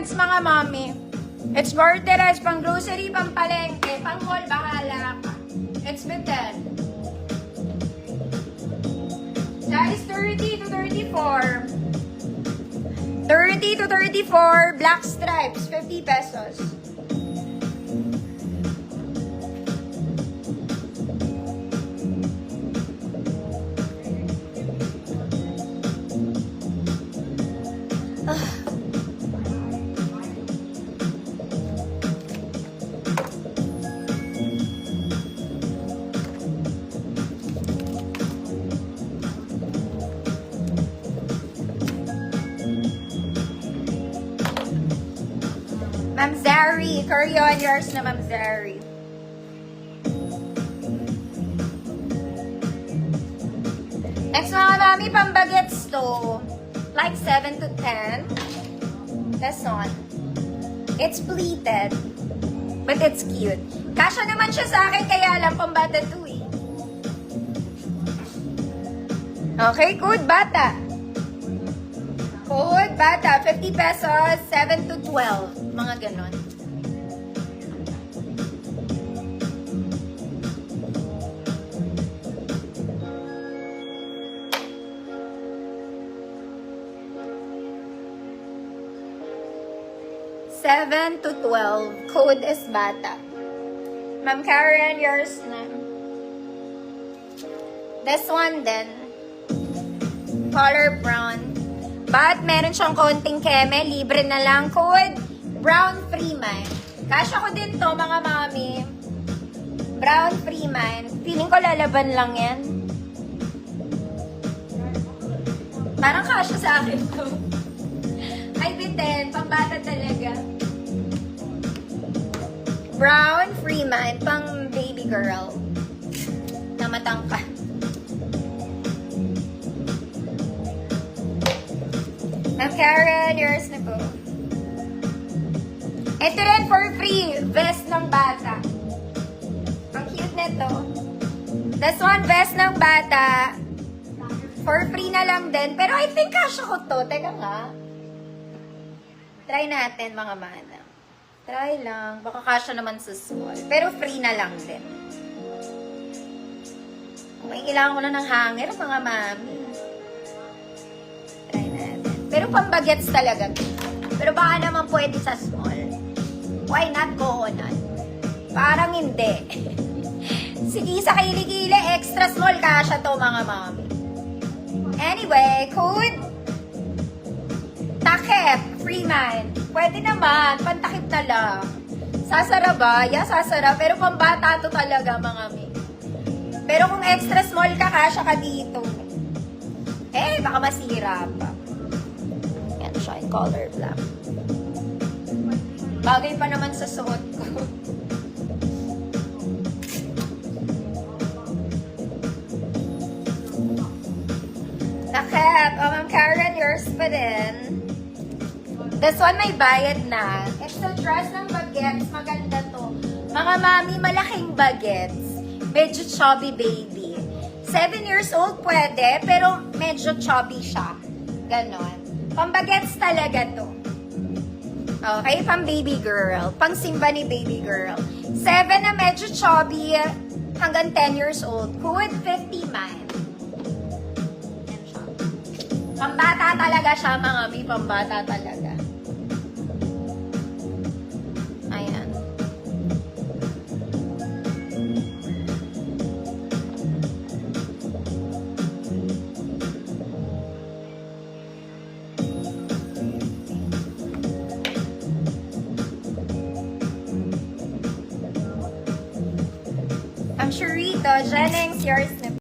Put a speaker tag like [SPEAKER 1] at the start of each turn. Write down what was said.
[SPEAKER 1] pants, mga mami. It's borderized, pang grocery, pang palengke, pang mall, bahala ka. It's Betel. Size 30 to 34. 30 to 34, black stripes, 50 pesos. Ma'am Zari, carry on yours na Ma'am Zari. Next mga mami, pambagets to. Like 7 to 10. That's on. It's pleated. But it's cute. Kasha naman siya sa akin, kaya lang pambata to eh. Okay, good bata. Code bata, 50 pesos, 7 to 12. Mga ganon. Seven to 12. Code is bata. Ma'am Karen, yours na. This one then. Color brown. But meron siyang konting keme, libre na lang. Code, Brown Freeman. Kasya ko din to, mga mami. Brown Freeman. Feeling ko lalaban lang yan. Parang kasya sa akin to. Ay, biten. Pambata talaga. Brown Freeman. Pang baby girl. Na matangka. Ma'am Karen, yours na po. Ito rin for free. Vest ng bata. Ang cute nito. This one, vest ng bata. For free na lang din. Pero I think kasha ko to. Teka nga. Try natin, mga mana. Try lang. Baka kasha naman sa small. Pero free na lang din. Okay, kailangan ko na ng hanger, mga mami. Try natin. Pero pambagets talaga. Pero baka naman pwede sa small. Why not coconut? Parang hindi. Sige, sa kilikili, extra small kasha to, mga mami. Anyway, code takip, Freeman. Pwede naman, pantakip na lang. Sasara ba? Yeah, sasara. Pero pambata to talaga, mga mi. Pero kung extra small ka, kasha ka dito. Eh, baka masira pa. Yan siya, in color black. Bagay pa naman sa suot ko. Takip. Oh, Ma'am Karen, yours pa din. This one may bayad na. It's the dress ng bagets. Maganda to. Mga mami, malaking bagets. Medyo chubby baby. 7 years old pwede, pero medyo chubby siya. Ganon. Pambagets talaga to. Okay, pang baby girl. Pang simba ni baby girl. 7 na medyo chubby, hanggang 10 years old. Code 50 man. Yan siya. Pambata talaga siya, mga mi. Pambata talaga. Ayan. I'm Sharito. Jennings, yours na.